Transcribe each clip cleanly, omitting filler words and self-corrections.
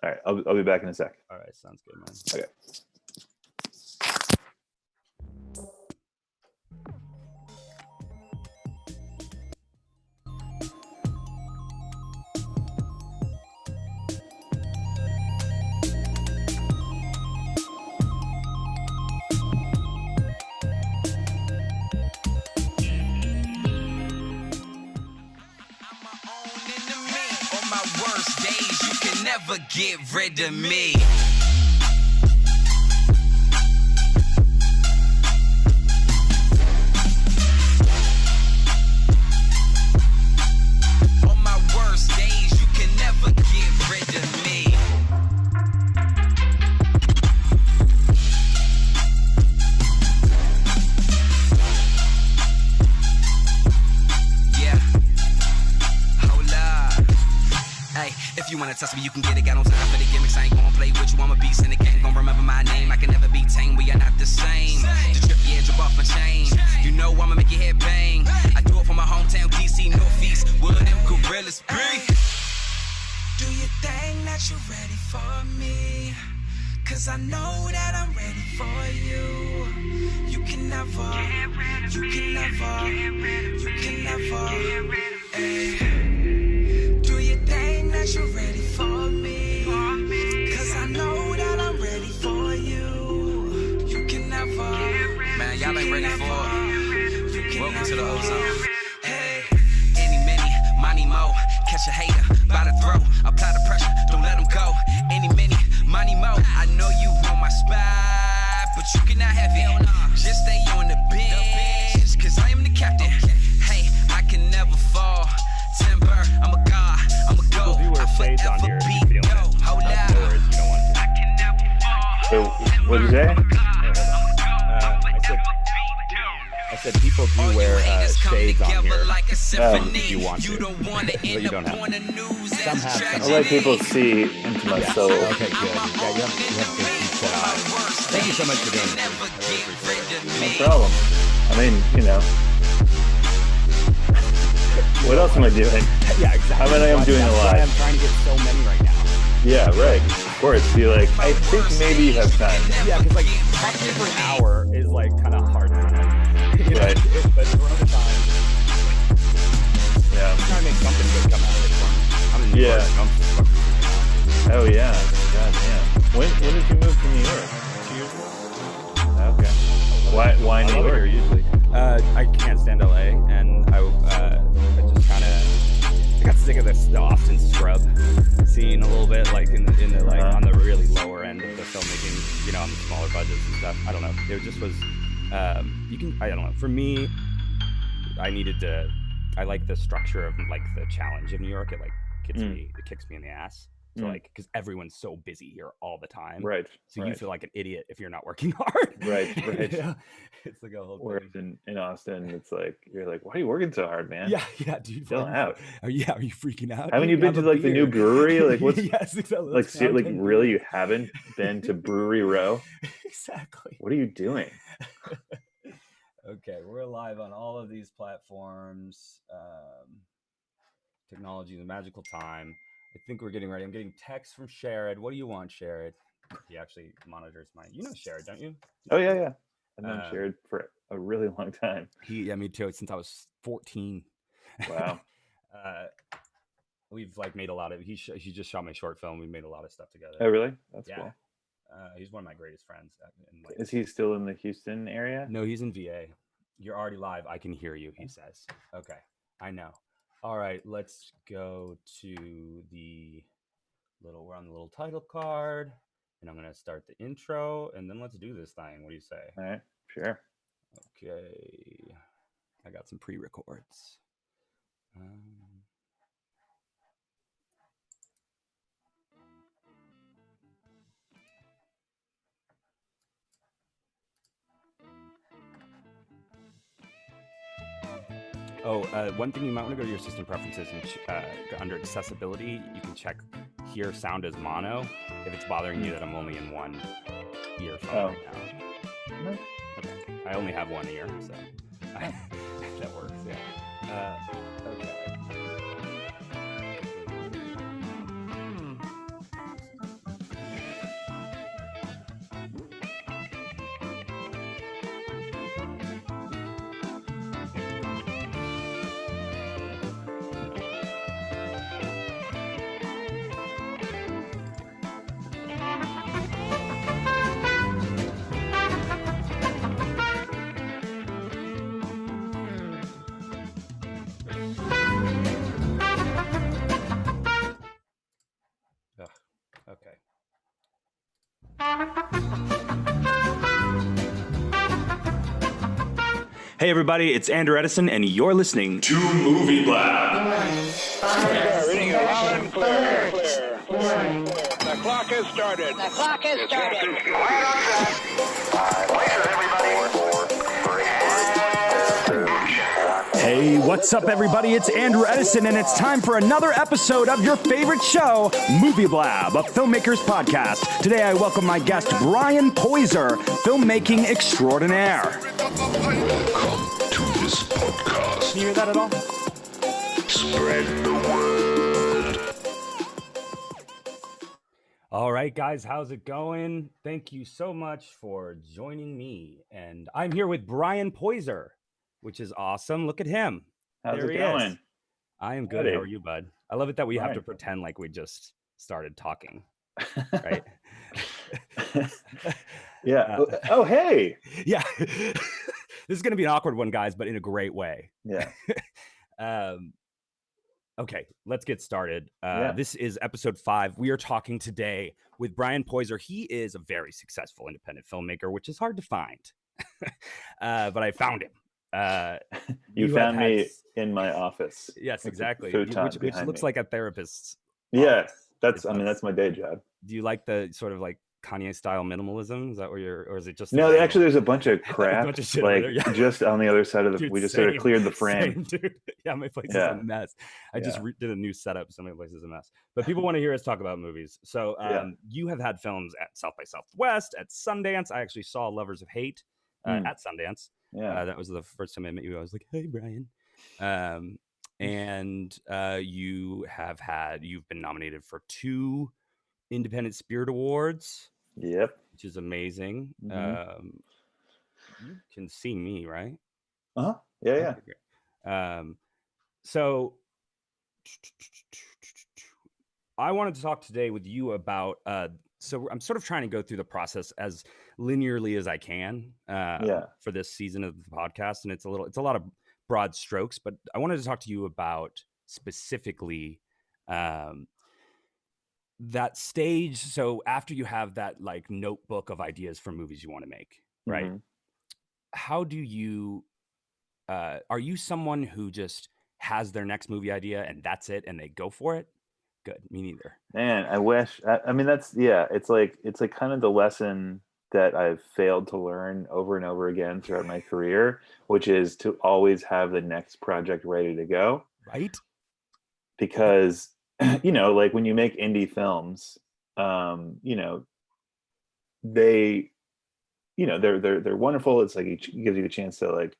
All right, I'll be back in a sec. All right, sounds good, man. Okay. Never get rid of me. On my worst days, you can never get rid of me. Yeah. Hold up. Hey, if you wanna test me, you can get it. Got no time for the gimmicks. I ain't gonna play with you. I'm a beast in the game. Gonna remember my name. I can never be tame. We are not the same. The trip, yeah, drip off my chain. You know I'ma make your head bang. I do it for my hometown, DC, Northeast. Where them gorillas be? Do you think that you're ready for me? Cause I know that I'm ready for you. You can never, you can never, you can never. Ay. Do you think that you're ready for me? Cause I know that I'm ready for you. You can never. Man, y'all ain't ready for it. Welcome to the ozone. Hey, any, many, money, mo. Catch a hater by the throat. Apply the pressure, don't let them go. Any, many, money, mo. I know you on my spot, but you cannot have it. Just stay on the bench, cause I am the captain. Hey, I can never fall. Timber, I'm a god, I'm a go. You wear shades on here if you feel it. Hold up. No worries, you don't want to. I can never fall. So, what did you say? I said people do wear shades on here. If you want to, but you don't have to. Some have, some I'll let people see into my soul. Okay, good. Yeah, you have good feet. Thank you so much for doing it. I really appreciate it. No problem. I mean, you know. What else am I doing? Yeah, exactly. I mean, I am doing a lot. I'm trying to get so many right now. Yeah, right. Of course. Be like, I think maybe you have time. Yeah, because like talking for an hour is like kind of hard for me. Right. But for other times, Yeah. I'm trying to make something good come out of it. I'm in New York. Oh yeah. God damn. When did you move to New York? 2 years ago. Okay. Why New York? York? Usually. I can't stand LA, and I just kind of got sick of the Austin scrub scene a little bit, like in the like on the really lower end of the filmmaking, you know, on the smaller budgets and stuff. I don't know. It just was. I don't know. For me, I like the structure of like the challenge of New York. It like kicks me in the ass. So like, because everyone's so busy here all the time, Right. So you feel like an idiot if you're not working hard. Right. Yeah. It's like a whole thing. Whereas in Austin, it's like you're like, why are you working so hard, man? Yeah, dude. Chill out. Are you freaking out? Haven't you been to like the new brewery? Like what's yes, exactly. like really you haven't been to Brewery Row? Exactly. What are you doing? Okay, we're live on all of these platforms. Technology, the magical time. I think we're getting ready. I'm getting texts from Sherrod. What do you want, Sherrod? He actually monitors mine. You know Sherrod, don't you? Oh yeah. I've known Sherrod for a really long time. Me too. Since I was 14. Wow. We've like made a lot of. He just shot my short film. We made a lot of stuff together. Oh really? That's cool. He's one of my greatest friends. Is he still in the Houston area? No, he's in VA. You're already live. I can hear you, he says. Okay, I know. All right, let's go to we're on the little title card, and I'm going to start the intro, and then let's do this thing. What do you say? All right, sure. Okay. I got some pre-records. One thing you might want to go to your system preferences and under accessibility, you can check here sound as mono if it's bothering you that I'm only in one earphone right now. No. Okay. I only have one ear, so that works. Yeah. Okay. Okay. Hey everybody, it's Andrew Edison, and you're listening to Movie Blab. Reading it loud and clear. The clock has started. Hey, what's up everybody? It's Andrew Edison, and it's time for another episode of your favorite show, Movie Blab, a filmmakers podcast. Today I welcome my guest, Brian Poiser, filmmaking extraordinaire. Welcome to this podcast. Can you hear that at all? Spread the word. All right, guys, how's it going? Thank you so much for joining me. And I'm here with Brian Poiser, which is awesome. Look at him. How's There it he going? is. I am good. Howdy. How are you, bud? I love it that we have to Fine. pretend like we just started talking, right? Yeah. Oh, hey. Yeah. This is going to be an awkward one, guys, but in a great way. Yeah. Okay, let's get started. Yeah. This is episode 5. We are talking today with Brian Poiser. He is a very successful independent filmmaker, which is hard to find, but I found him. You have found had me in my office. Yes, with the exactly. futon Which behind looks me. like a therapist's. Yeah. It I mean, does. that's my day job. Do you like the sort of like Kanye style minimalism? Is that where you're, or is it just No, the actually, there's a bunch of crap, bunch of shit over like there, yeah. just on the other side of the. Dude, we just sort of same, cleared the frame. same, dude. Yeah, my place Yeah. is a mess. I just Yeah. did a new setup, so my place is a mess. But people want to hear us talk about movies. So Yeah. you have had films at South by Southwest, at Sundance. I actually saw Lovers of Hate at Sundance. Yeah. That was the first time I met you. I was like, hey, Brian. And you've been nominated for 2 Independent Spirit Awards, Yep. which is amazing. Mhm. You can see me, right? Uh huh. Yeah. Yeah. Okay, great. So I wanted to talk today with you about so I'm sort of trying to go through the process as linearly as I can for this season of the podcast, and it's a lot of broad strokes, but I wanted to talk to you about specifically that stage. So after you have that like notebook of ideas for movies you want to make, right? Mhm. How do you are you someone who just has their next movie idea and that's it and they go for it? Good. Me neither. Man, I wish. I mean, it's like kind of the lesson that I've failed to learn over and over again throughout my career, which is to always have the next project ready to go. Right? Because like when you make indie films, they, they're wonderful. It's like it gives you a chance to like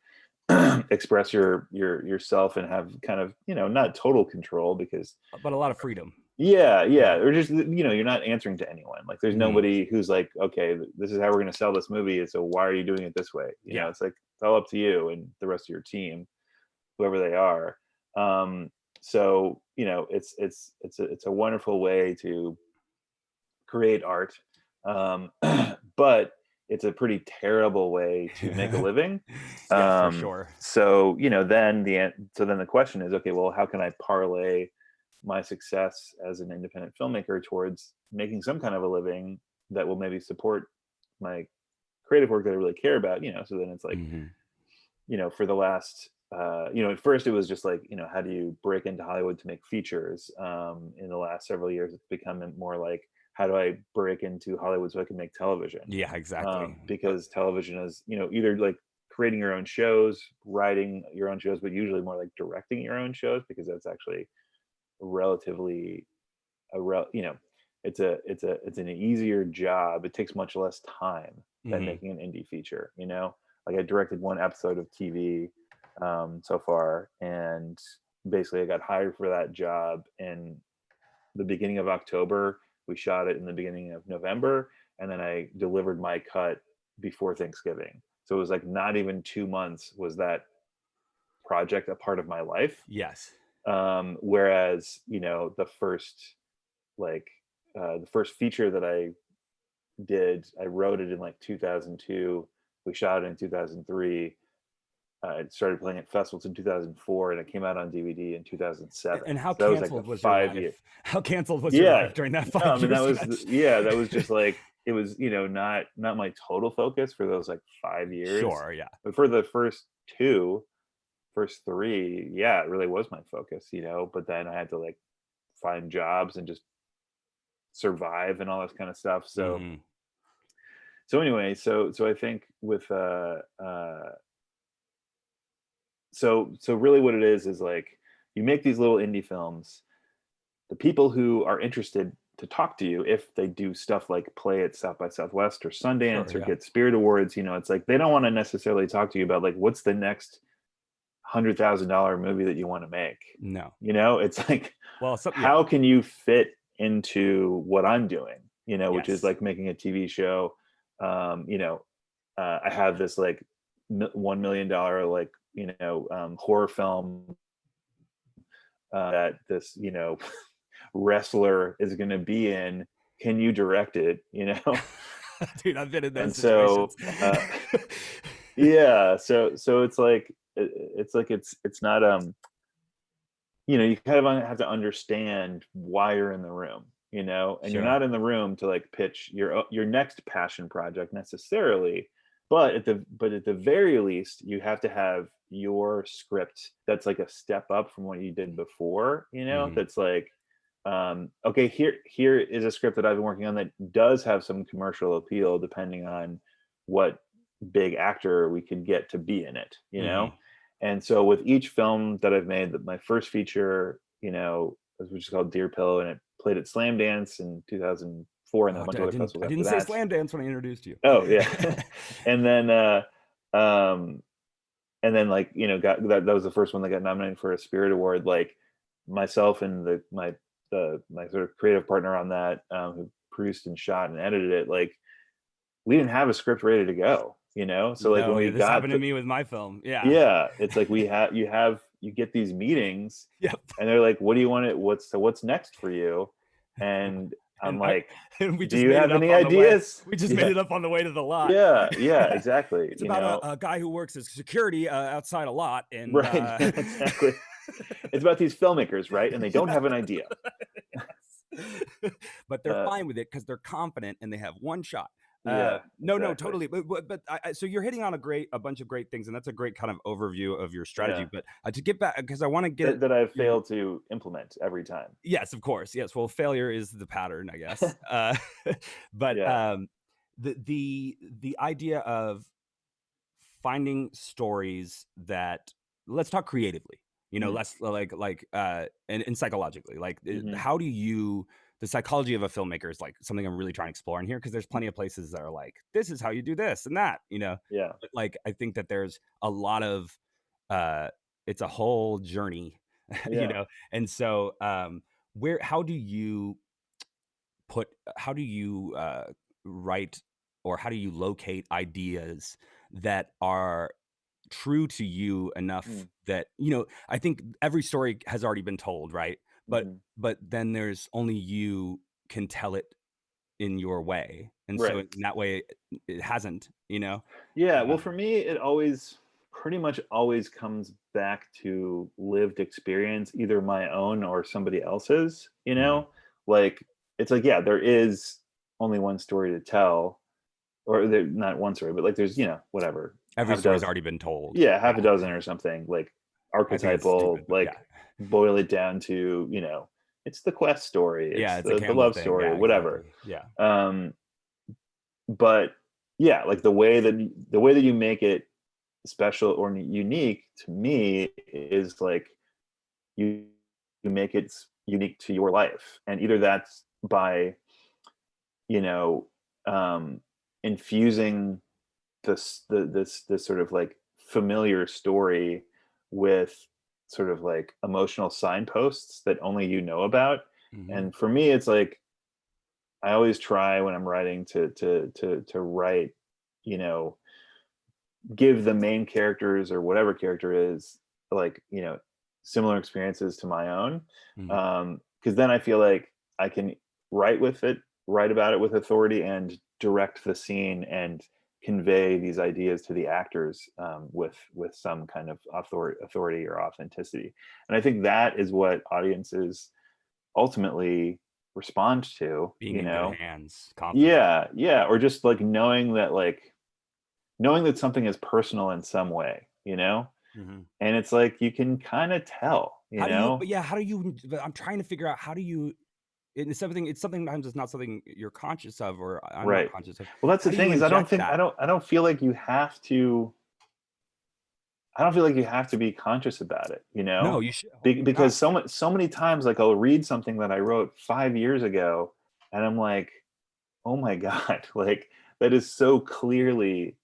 express yourself and have kind of not total control because. But a lot of freedom. Yeah, or just you're not answering to anyone. Like there's nobody who's like, okay, this is how we're going to sell this movie, so why are you doing it this way? You know, it's like it's all up to you and the rest of your team, whoever they are. So it's a wonderful way to create art, but it's a pretty terrible way to make a living. For sure. So then the question is, okay, well, how can I parlay my success as an independent filmmaker towards making some kind of a living that will maybe support my creative work that I really care about, so then it's like, for the last, at first it was just like, how do you break into Hollywood to make features? In the last several years, it's become more like, how do I break into Hollywood so I can make television? Yeah, exactly. Because television is, either like creating your own shows, writing your own shows, but usually more like directing your own shows, because that's actually relatively it's an easier job. It takes much less time than making an indie feature. Like I directed 1 episode of TV so far, and basically I got hired for that job in the beginning of October. We shot it in the beginning of November, and then I delivered my cut before Thanksgiving. So it was like not even 2 months was that project a part of my life. Yes. Whereas the first feature that I did, I wrote it in like 2002. We shot it in 2003. I started playing at festivals in 2004, and it came out on DVD in 2007. And how So that was like canceled a was your 5 year. life? How canceled was your Yeah, life during that no, 5 I mean year that was stretch? that was just like it was, not my total focus for those like 5 years, Sure, yeah. but for the first three, yeah, it really was my focus, But then I had to like find jobs and just survive and all this kind of stuff. So Mhm. anyway, so I think with so really what it is like you make these little indie films. The people who are interested to talk to you, if they do stuff like play at South by Southwest or Sundance Sure, or yeah. get Spirit Awards, it's like they don't want to necessarily talk to you about like what's the next $100,000 movie that you want to make. No. It's like Well, yeah. how can you fit into what I'm doing, which is Yes. like making a TV show. I have this like $1 million like horror film that this wrestler is going to be in. Can you direct it? Dude, I've been in those And so situations. yeah, so it's like it's not you kind of have to understand why you're in the room, and you're Sure. not in the room to like pitch your next passion project necessarily, but at the very least you have to have your script that's like a step up from what you did before, Mhm. that's like okay, here is a script that I've been working on that does have some commercial appeal depending on what big actor we could get to be in it, Mhm. And so with each film that I've made, my first feature, which is called Deer Pillow, and it played at Slam Dance in 2004 and then a Oh, bunch dude, of other festivals I after didn't say that. Slam Dance when I introduced you. Oh yeah. and then um like that was the first one that got nominated for a Spirit Award. Like myself and my sort of creative partner on that, who produced and shot and edited it, like we didn't have a script ready to go, so like when No, we yeah, this got happened to me with my film. Yeah. yeah, it's like you get these meetings Yep. and they're like, what do you want it what's next for you? And I'm like, and we do just you made have it up any on the way. ideas? We just made Yeah, it up on the way to the lot. yeah, exactly. It's about a guy who works as security outside a lot, and Right, exactly. It's about these filmmakers, right? And they don't have an idea. but they're Uh, fine with it because they're confident and they have one shot. yeah, No, exactly. totally. But so you're hitting on a bunch of great things, and that's a great kind of overview of your strategy. Yeah. But to get back, because I want to get That I've your, failed to implement every time. yes, of course, yes. Well, failure is the pattern, I guess. But Yeah. the idea of finding stories that, let's talk creatively, Mhm. less and psychologically, like Mhm. how do you, the psychology of a filmmaker is like something I'm really trying to explore in here, because there's plenty of places that are like, this is how you do this and that, Yeah. but like I think that there's a lot of uh it's a whole journey. Yeah. And so where how do you write, or how do you locate ideas that are true to you enough Mm. that, I think every story has already been told, right? but Mhm. but then there's only you can tell it in your way, and so Right. in that way it hasn't, Yeah, well, uh, for me, it always pretty much always comes back to lived experience, either my own or somebody else's, mhm. Like it's like, yeah, there is only one story to tell, or there not one story, but like there's, whatever, Every half a story's dozen, already been told. yeah, half a Yeah, dozen or something, like I think it's archetypal, stupid, but like yeah. boil it down to, it's the quest story, Yeah, it's it's a the Campbell love thing. story, Yeah, whatever. exactly. Yeah. Um, but yeah, like the way that you make it special or unique to me is like you make it unique to your life, and either that's by you know um infusing this sort of like familiar story with sort of like emotional signposts that only you know about. Mhm. And for me it's like I always try when I'm writing to write, you know give the main characters or whatever character is like, similar experiences to my own. Mhm. Because then I feel like I can write with it write about it with authority and direct the scene and convey these ideas to the actors with some kind of authority or authenticity. And I think that is what audiences ultimately respond to. Being you in know, good hands, confident. yeah, or just like knowing that something is personal in some way. Mhm. And it's like you can kind of tell. How do you? But yeah, how do you? But I'm trying to figure out how do you. It's something. It's sometimes it's not something you're conscious of, or I'm not Right. conscious of. Well, that's How the do you thing is I don't inject think that? I don't feel like you have to. I don't feel like you have to be conscious about it, No, you should. Hopefully Because not. so many times, like I'll read something that I wrote 5 years ago, and I'm like, oh my god, like that is so clearly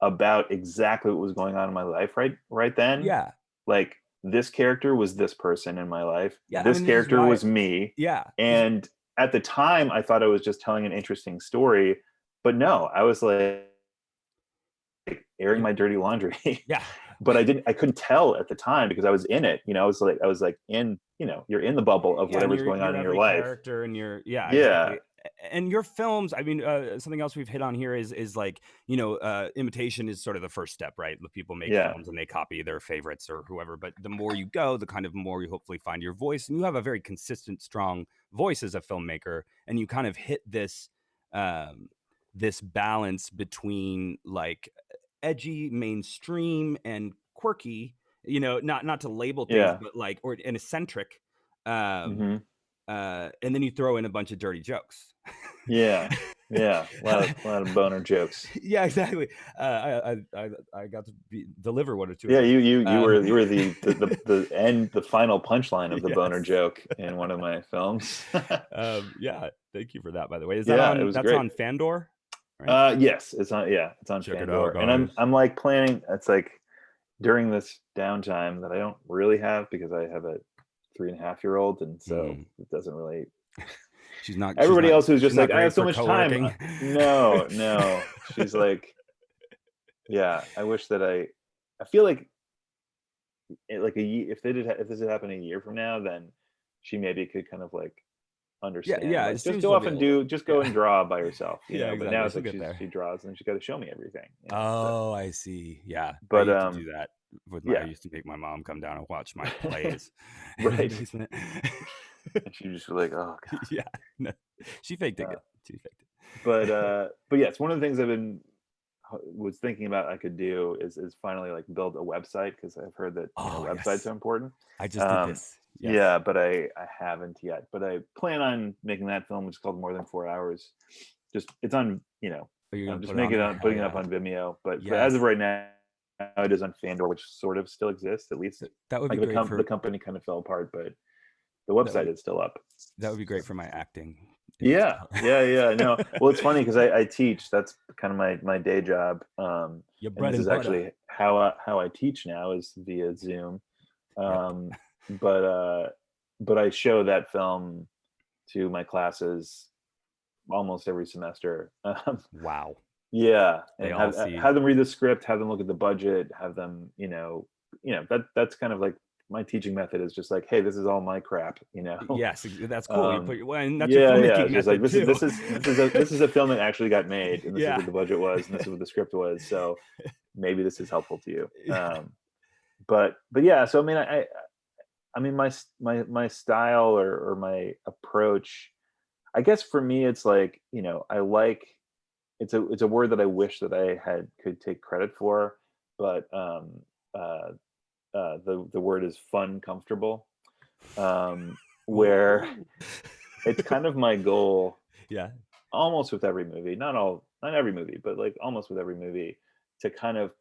about exactly what was going on in my life right then. Yeah, Like this character was this person in my life. yeah. I This mean, this is character why. was me, Yeah, and at the time, I thought I was just telling an interesting story, but no, I was like airing you- my dirty laundry. yeah. But I couldn't tell at the time because I was in it. I was like in, you're in the bubble of Yeah, and whatever's going on you're in your every life. character, and you're yeah, Yeah. exactly. And your films, I mean, something else we've hit on here is like imitation is sort of the first step, right? The people make Yeah. films and they copy their favorites or whoever, but the more you go, the kind of more you hopefully find your voice, and you have a very consistent, strong voice as a filmmaker, and you kind of hit this balance between like edgy, mainstream, and quirky. Not to label things, Yeah. but like or and eccentric. Um, Hmm. and then you throw in a bunch of dirty jokes. Yeah. Yeah. A lot of boner jokes. Yeah, exactly. I got to deliver one or two of Yeah. those. You were the final punchline of the boner Yes. joke in one of my films. Yeah, thank you for that. By the way, is that Yeah, it on? was That's great. on Fandor, right? Yes, it's on. Yeah, it's on Check it out, Fandor, and I'm guys. I'm like planning. It's like during this downtime that I don't really have because I have a 3.5-year-old, and so Mm. it doesn't really. She's not. Everybody else who's She's just not like, I great have so for much time. co-working. No, she's like, yeah. I wish that I feel like like if this had happened a year from now, then she maybe could kind of like Yeah, understand, yeah. like As soon just as go she'll off be and able to. just go and Yeah. draw by herself, Yeah, But now exactly. it's She'll like get there. she draws and she's got to show me everything. So, Oh, I see. Yeah, I but used to do that with I yeah, used to make my mom come down and watch my plays in the right. basement. And she just was like, oh god. Yeah, no, she faked it Uh, good. She faked it. but yeah, it's one of the things was thinking about I could do is finally like build a website because I've heard that Oh websites yes, are important. I just did this. Yes. Yeah, but I haven't yet. But I plan on making that film, which is called More Than 4 Hours. Just it's on, Are you gonna just put it on there? Hell putting it up yeah. on Vimeo. But as Yes. of right now, it is on Fandor, which sort of still exists. At least That would be like great the for company kind of fell apart, but the that website would is still up. that would be great for my acting. Yeah, yeah. No, well, it's funny because I teach. That's kind of my day job. Your And bread this and is butter. actually how I teach now is via Zoom. But I show that film to my classes almost every semester. Wow. Yeah, They and all see. have them read the script, have them look at the budget, have them, that's kind of like my teaching method is just like, hey, this is all my crap. Yes, that's cool. You Um, put well, and that's your filmmaking it's just method like too. this is a film that actually got made, and this is Yeah. what the budget was, and this is what the script was. So maybe this is helpful to you. Yeah. But yeah, so I mean, I mean my style or my approach, I guess for me it's like, I like it's a word that I wish that I could take credit for, but the word is fun comfortable, where Ooh. it's kind of my goal Yeah. almost with every movie, not every movie, but like almost with every movie, to kind of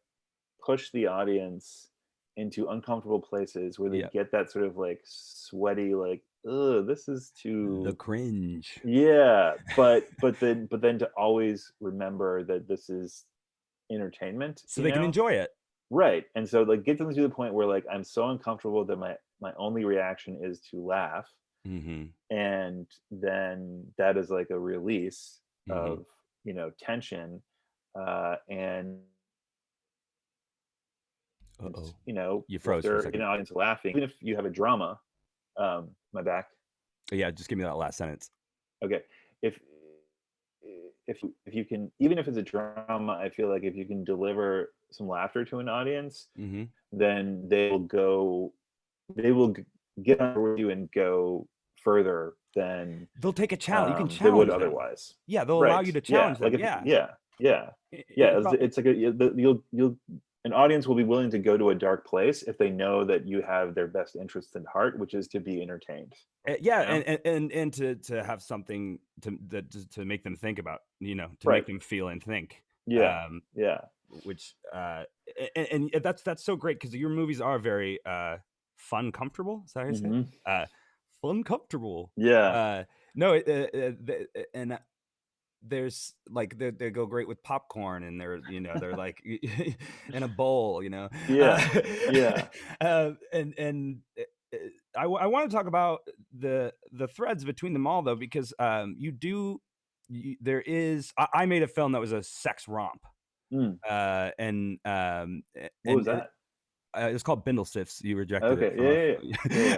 push the audience into uncomfortable places where they Yeah. get that sort of like sweaty, like, ugh, this is The too. cringe. Yeah, but then to always remember that this is entertainment, So they can enjoy it. right? And so like get them to the point where like I'm so uncomfortable that my only reaction is to laugh, Mm-hmm. and then that is like a release Mm-hmm. of tension, and Uh-oh. You if froze for a they're in second. an audience laughing, even if you have a drama. My back. Yeah, just give me that last sentence. Okay. If if you can, even if it's a drama, I feel like if you can deliver some laughter to an audience, Mm-hmm. then they will get on board with you and go further than They'll take a challenge. You can they would challenge them. otherwise. Yeah, they'll allow Right. you to Yeah. challenge them. Like if, Yeah. yeah. It's like you'll an audience will be willing to go to a dark place if they know that you have their best interest in heart, which is to be entertained. Yeah, You know? and to have something to make them think about, to Right. make them feel and think. Yeah. Yeah. Which and that's so great because your movies are very fun, comfortable. Is that how you say it? Fun, comfortable. Yeah. No, and there's like they go great with popcorn, and they're like in a bowl, Yeah. and I want to talk about the threads between them all though, because there is I made a film that was a sex romp. Mm. And What was that? It was called Bindlestiffs. You rejected Okay. it. Yeah.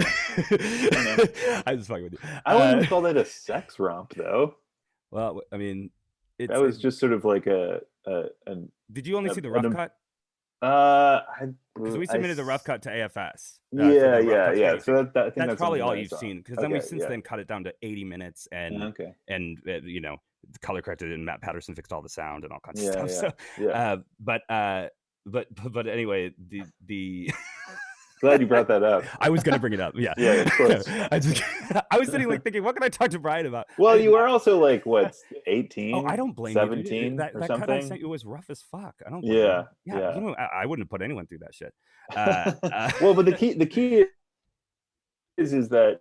I was fucking with you. I wouldn't call that a sex romp though. Well, I mean, That was just sort of like a Did you only see the rough cut? Because we submitted the rough cut to AFS. Yeah. So I think that's probably something all I you've saw. seen, because then we Okay, since yeah. then cut it down to 80 minutes and color corrected it, and Matt Patterson fixed all the sound and all kinds of stuff. Yeah. But anyway, the Glad you brought that up. I was gonna bring it up. Yeah, of course. I was sitting like thinking, what can I talk to Brian about? Well, you were also like what, 18? Oh, I don't blame 17 you. That or cut I something. sent you was rough as fuck. I don't. Yeah. I wouldn't have put anyone through that shit. Well, but the key is that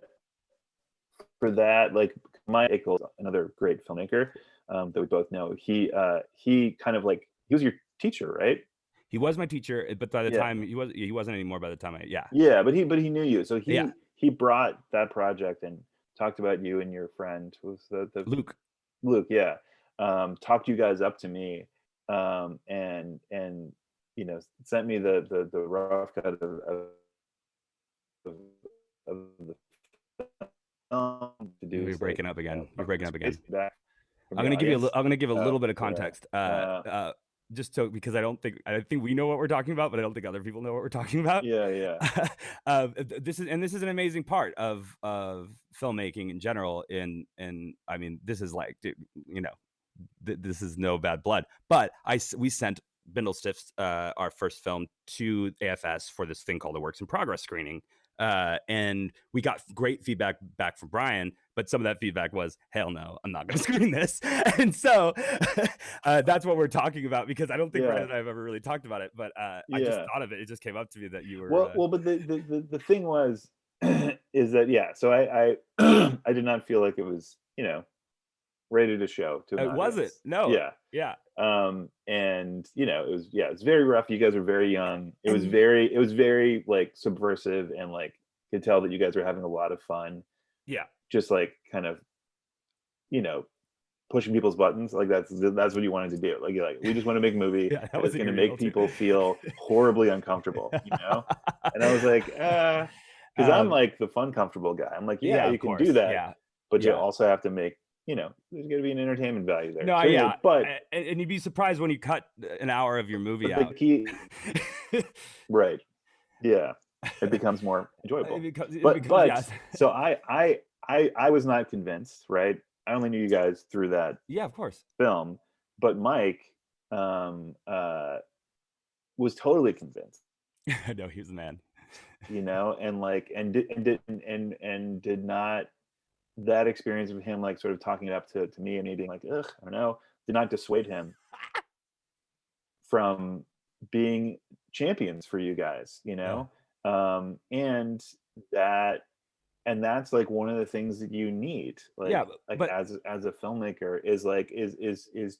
for that, like Mike Nichols, another great filmmaker that we both know, he kind of like, he was your teacher, right? He was my teacher, but by the time he wasn't anymore by the time but he knew you, so he brought that project and talked about you and your friend, was the Luke, talked you guys up to me, and sent me the rough cut of the film to do. You're breaking up again. You're breaking up again. I'm gonna give a little bit of context. Just so, because I think we know what we're talking about, but I don't think other people know what we're talking about. This is an amazing part of filmmaking in general. And I mean, this is like, this is no bad blood. But we sent Bindlestiffs, our first film, to AFS for this thing called a Works in Progress screening. And we got great feedback back from Brian, but some of that feedback was, hell no, I'm not going to screen this. And so that's what we're talking about, because I don't think Brian and I have ever really talked about it, but I just thought of it. It just came up to me that you were. Well, but the thing was, is that, so I I did not feel like it was, ready to show to an it wasn't. audience. No. Yeah. And it's very rough. You guys are very young. It was very like subversive, and like could tell that you guys were having a lot of fun. Yeah. Just like kind of, pushing people's buttons. Like that's what you wanted to do. Like, you're like, we just want to make a movie that's going to make people feel horribly uncomfortable, And I was like, because I'm like the fun, comfortable guy. I'm like, you can do that, but you also have to make, there's going to be an entertainment value there. No, certainly, but and you'd be surprised when you cut an hour of your movie out. The key, right? Yeah, it becomes more enjoyable. So I was not convinced, right? I only knew you guys through that. Yeah, of course. Film, but Mike was totally convinced. No, he was the man. And like, and did not. That experience of him like sort of talking it up to me and me being like, ugh, I don't know, did not dissuade him from being champions for you guys, and that's like one of the things that you need, like as a filmmaker is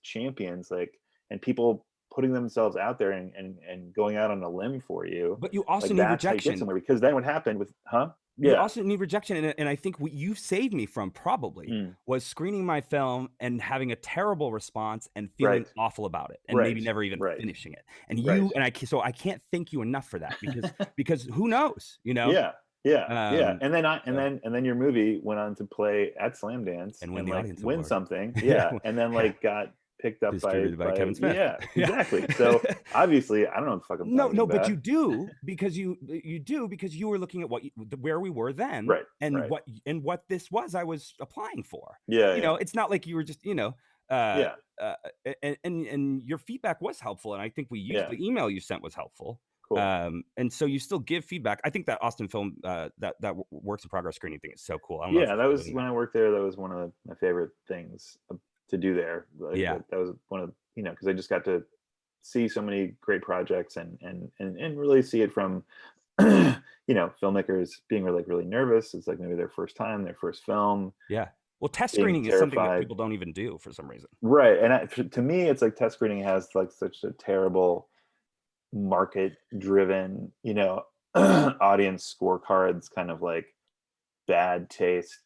champions, like, and people putting themselves out there and going out on a limb for you. But you also need rejection somewhere, because then what happened with you also need rejection, and I think what you saved me from probably was screening my film and having a terrible response and feeling awful about it, and maybe never even finishing it. And so I can't thank you enough for that, because who knows, And then your movie went on to play at Slamdance and win the audience win award. something, and then like got picked up Distributed by Kevin Smith. Yeah, exactly. So obviously, I don't know what the fuck I'm talking No, about. but you do because you were looking at where we were then, Right, and right. what this was I was applying for. Yeah, You yeah. know, it's not like you were just Yeah. And your feedback was helpful, and I think we used Yeah. the email you sent was helpful. Cool. And so you still give feedback. I think that Austin Film that works in progress screening thing is so cool. I don't know Yeah, if that you're was doing when I worked there. That was one of my favorite things to do there. Like, Yeah. that was one of, because I just got to see so many great projects and really see it from filmmakers being really nervous. It's like maybe their first time, their first film. Yeah. Well, test being screening is something that terrified. people don't even do for some reason. Right. And to me, it's like test screening has like such a terrible market driven, audience scorecards, kind of like bad taste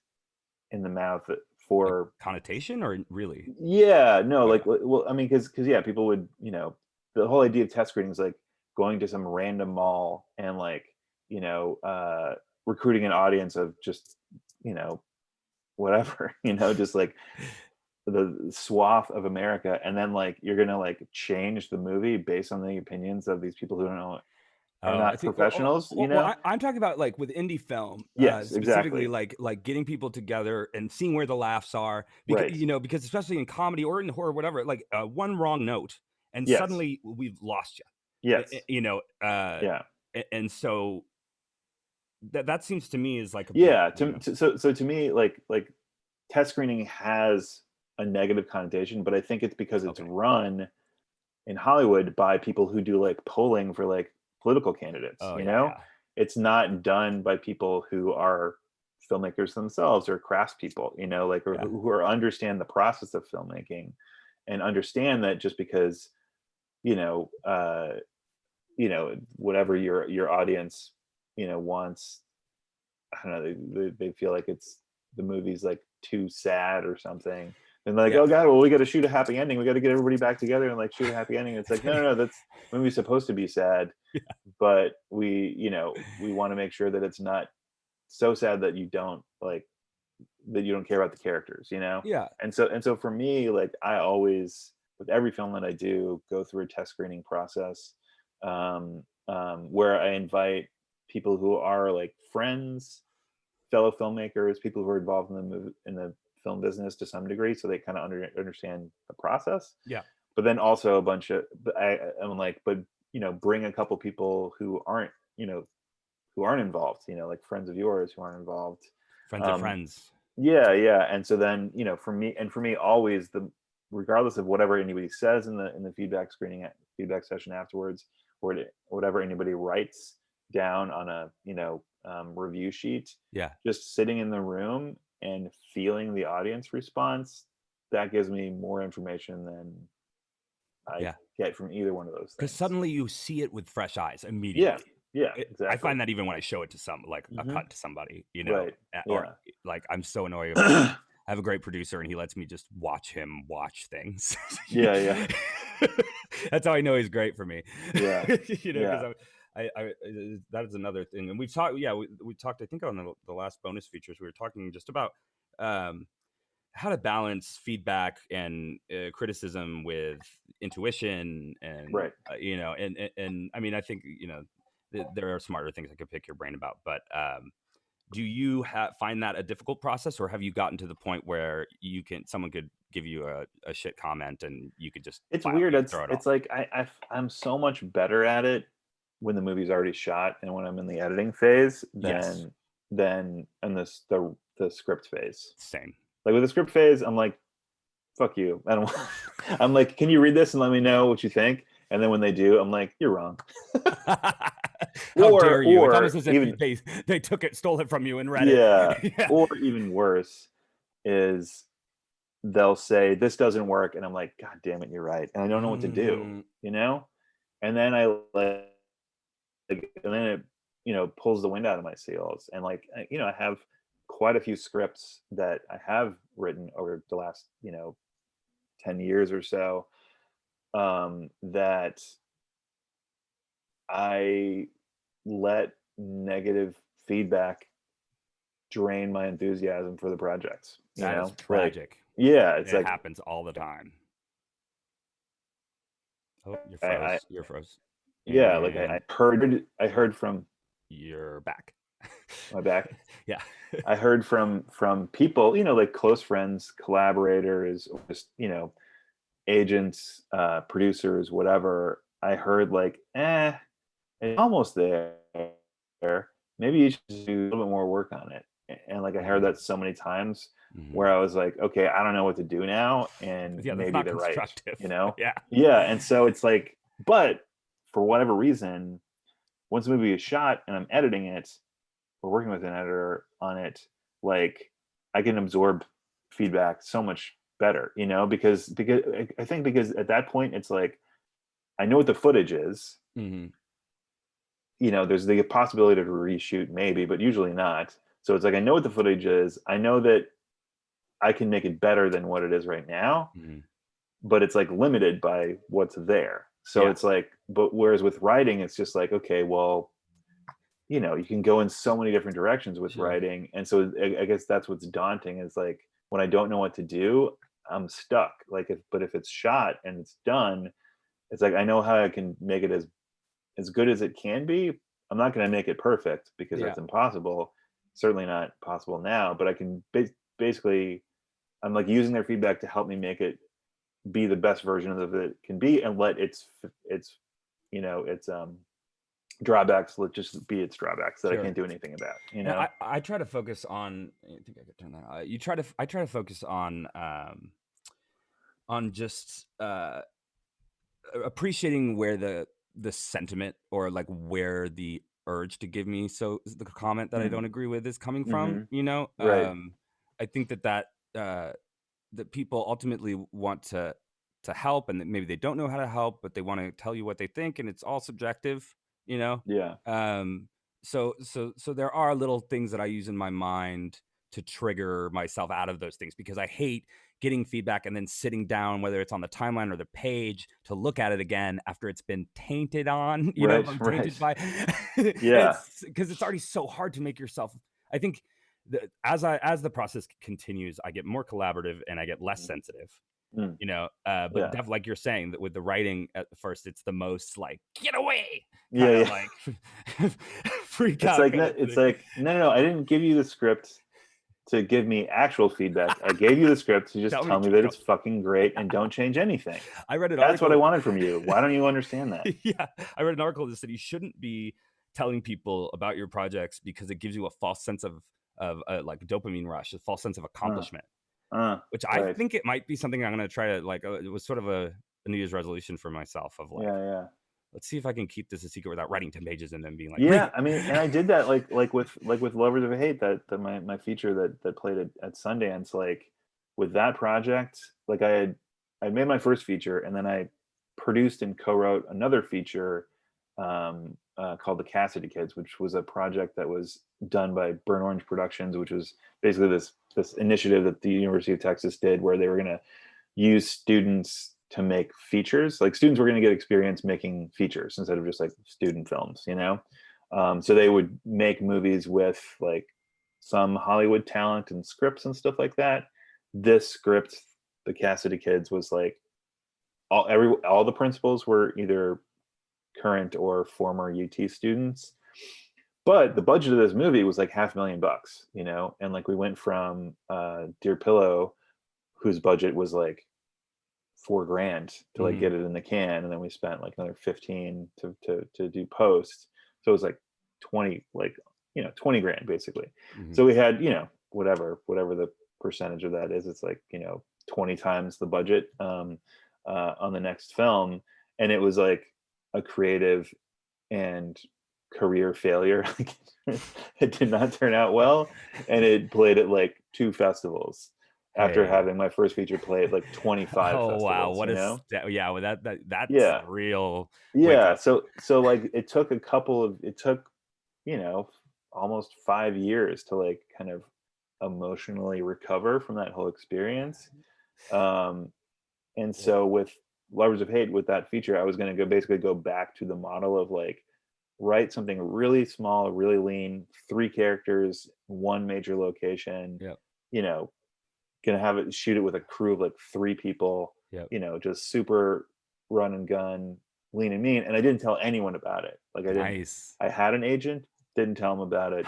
in the mouth for Connotation, or really? yeah, no, Okay. like, well, I mean, because yeah, people would, the whole idea of test screening is like going to some random mall and like, recruiting an audience of just, whatever, just like the swath of America, and then like you're gonna like change the movie based on the opinions of these people who don't know, are I not think professionals, I'm talking about like with indie film, Yes, specifically exactly. like getting people together and seeing where the laughs are, because Right. because especially in comedy or in horror, whatever, like one wrong note and Yes. suddenly we've lost you. Yes. Yeah. Yeah. And so that seems to me is like a Yeah. big, So to me, like test screening has a negative connotation, but I think it's because it's Okay. run in Hollywood by people who do like polling for like political candidates. Oh, yeah. It's not done by people who are filmmakers themselves or craftspeople, or Yeah. who understand the process of filmmaking and understand that just because whatever your audience wants, I don't know, they feel like it's the movie's like too sad or something, and like, Yeah. oh god, well, we got to shoot a happy ending, we got to get everybody back together and like shoot a happy ending. It's like, no, that's movie's supposed to be sad. Yeah. But we want to make sure that it's not so sad that you don't care about the characters, Yeah. and so for me, like, I always, with every film that I do, go through a test screening process, where I invite people who are like friends, fellow filmmakers, people who are involved in the film business to some degree, so they kind of understand the process. Yeah. But then also a bunch of, I'm like, but bring a couple people who aren't involved, like friends of yours who aren't involved. Friends of friends. Yeah. And so then, for me, always, regardless of whatever anybody says in the feedback session afterwards, or whatever anybody writes down on a review sheet, Yeah. just sitting in the room and feeling the audience response, that gives me more information than I get from either one of those Because things. suddenly you see it with fresh eyes immediately. Yeah, exactly. I find that even when I show it to a cut to somebody, Right. or like, I'm so annoyed. I have a great producer and he lets me just watch him watch things. Yeah. That's how I know he's great for me. Yeah. Because I that is another thing. And we've talked, we talked, I think on the last bonus features, we were talking just about how to balance feedback and criticism with intuition, and Right. And I mean, I think there are smarter things I could pick your brain about, but do you find that a difficult process, or have you gotten to the point where someone could give you a shit comment and you could just It's weird. It's off? like I'm so much better at it when the movie's already shot and when I'm in the editing phase than in the script phase. Same. Like with the script phase, I'm like, fuck you. I don't I'm like, can you read this and let me know what you think? And then when they do, I'm like, you're wrong. How dare you? It's almost as if even, they stole it from you and read it. Yeah. Or even worse is they'll say, this doesn't work. And I'm like, God damn it, you're right. And I don't know what to do, And then and then it, pulls the wind out of my sails. And like, I have quite a few scripts that I have written over the last, 10 years or so, that I let negative feedback drain my enthusiasm for the projects. That is tragic. It's it like, happens all the time. Oh, you're I froze. You're froze. yeah, like And I heard from you're back. my back. Yeah. I heard from people, like close friends, collaborators, or just agents, producers, whatever. I heard like, it's almost there. Maybe you should do a little bit more work on it. And like I heard Mhm. that so many times Mhm. where I was like, okay, I don't know what to do now, and Yeah, that's maybe not they're right, constructive. you know? Yeah. Yeah, and so it's like, but for whatever reason, once the movie is shot and I'm editing it, or working with an editor on it, like I can absorb feedback so much better, because I think because at that point it's like I know what the footage is. Mhm. There's the possibility to reshoot maybe, but usually not. So it's like I know what the footage is. I know that I can make it better than what it is right now, Mhm. but it's like limited by what's there. So Yeah. it's like, but whereas with writing, it's just like, okay, well, you can go in so many different directions with Sure. writing. And so I guess that's what's daunting is like when I don't know what to do, I'm stuck. Like but if it's shot and it's done, it's like I know how I can make it as good as it can be. I'm not going to make it perfect because Yeah. that's impossible. Certainly not possible now, but I can basically I'm like using their feedback to help me make it be the best version of it can be, and let its drawbacks let just be its drawbacks that I Sure. can't do anything about. And I try to focus on. I think I could turn that. I try to focus on just appreciating where the sentiment or like where the urge to give me the comment that I don't agree with is coming from. Mm-hmm. Right. I think uh, that people ultimately want to help, and that maybe they don't know how to help, but they want to tell you what they think, and it's all subjective. You know. Yeah. Um, so there are little things that I use in my mind to trigger myself out of those things because I hate getting feedback and then sitting down, whether it's on the timeline or the page, to look at it again after it's been tainted on, Right. tainted by. Yeah. It's because it's already so hard to make yourself. I think as the process continues, I get more collaborative and I get less sensitive. Mm. But Yeah. like you're saying, that with the writing at first, it's the most like get away, Yeah. kind of Yeah. like freak It's out. like Kind no, of it's thing. like no. I didn't give you the script to give me actual feedback. I gave you the script to just tell me that it's fucking great and don't change anything. I read an That's what I article. wanted from you. Why don't you understand that? Yeah, I read an article that said you shouldn't be telling people about your projects because it gives you a false sense of like dopamine rush, a false sense of accomplishment. Which I Right. think it might be something I'm going to try to like. It was sort of a New Year's resolution for myself of like, Yeah. let's see if I can keep this a secret without writing 10 pages and then being like, Yeah, read I mean, and I did that like with Lovers of Hate, that my feature that played at Sundance. Like with that project, like I made my first feature, and then I produced and co-wrote another feature called The Cassidy Kids, which was a project that was done by Burnt Orange Productions, which was basically this initiative that the University of Texas did, where they were going to use students to make features. Like students were going to get experience making features instead of just like student films. So they would make movies with like some Hollywood talent and scripts and stuff like that. This script, The Cassidy Kids, was like all the principals were either current or former UT students. But the budget of this movie was like $500,000, and like we went from Dear Pillow, whose budget was like $4,000 to like get it in the can, and then we spent like another 15 to do post. So it was like 20, like 20 grand basically. So we had whatever the percentage of that is, it's like 20 times the budget on the next film, and it was like a creative and career failure. It did not turn out well, and it played at like 2 festivals after having my first feature play at like 25 festivals. Wow, what is yeah, well that's real. Yeah, so like it took almost 5 years to like kind of emotionally recover from that whole experience. And so with Lovers of Hate, with that feature, I was going to basically go back to the model of like write something really small, really lean, 3 characters, 1 major location. Gonna have it, shoot it with a crew of like 3 people. Yep. Just super run and gun, lean and mean, and I didn't tell anyone about it. Like Nice. I had an agent, didn't tell him about it.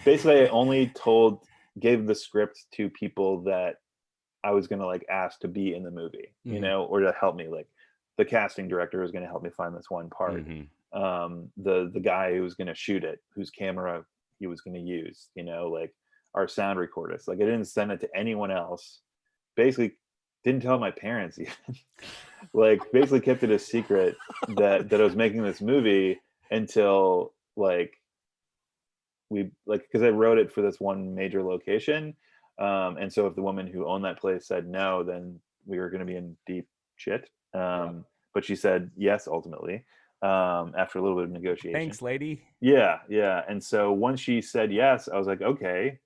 Basically, I only gave the script to people that I was gonna like ask to be in the movie, you know, or to help me. Like the casting director was gonna help me find this one part. The guy who was gonna shoot it, whose camera he was gonna use, you know, like our sound recordist. Like I didn't send it to anyone else. Basically, didn't tell my parents even. Like basically kept it a secret that I was making this movie until like because I wrote it for this one major location. And so if the woman who owned that place said no, then we were going to be in deep shit. But she said yes, ultimately, after a little bit of negotiation. Thanks, lady. Yeah. And so once she said yes, I was like, okay,